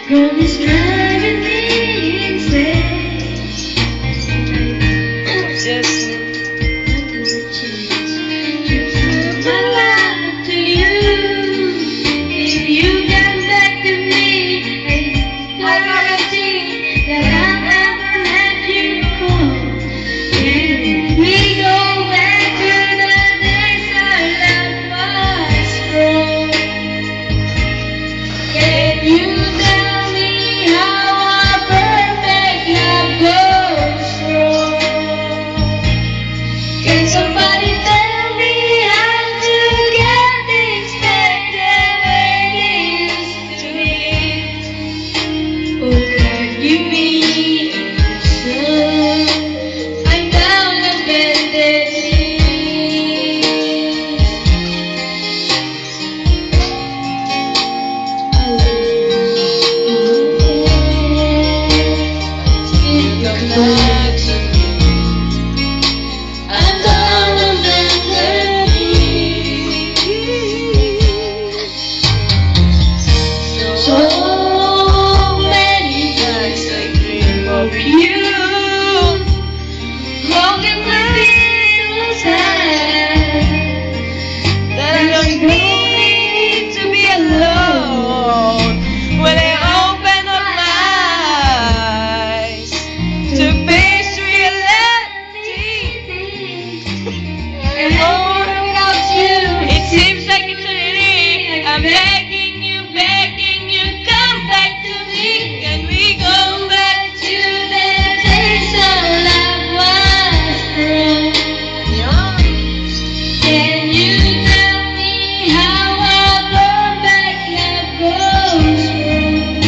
Girl, it's driving me insane. Just Give my life to you. If you come back to me, I guarantee that I'll never let you go. Can we go back to the days our love was strong? Can you tell me how our perfect love goes wrong? Can somebody tell me how to get things back the way they used to be? Oh, God, give me your son. I'm down on bended knee. come back to me. I'm down on bended knee. So many times I dream of you. Longing to feel sad That I don't need to be alone when I open up my eyes to face reality. and more without you. It seems like eternity. I'm begging you, come back to me. Can we go back To the days our love was strong. Can you tell me how our perfect love goes wrong?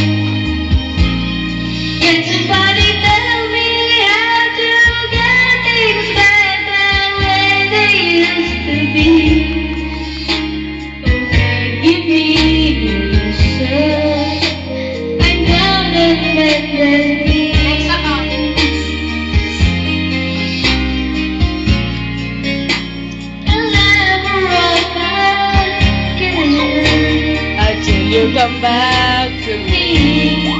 Can somebody tell me how to get things back the way they used to be? Oh, give me your son. I'm down on bended knee. I'll never run back again. until you come back to me? Me.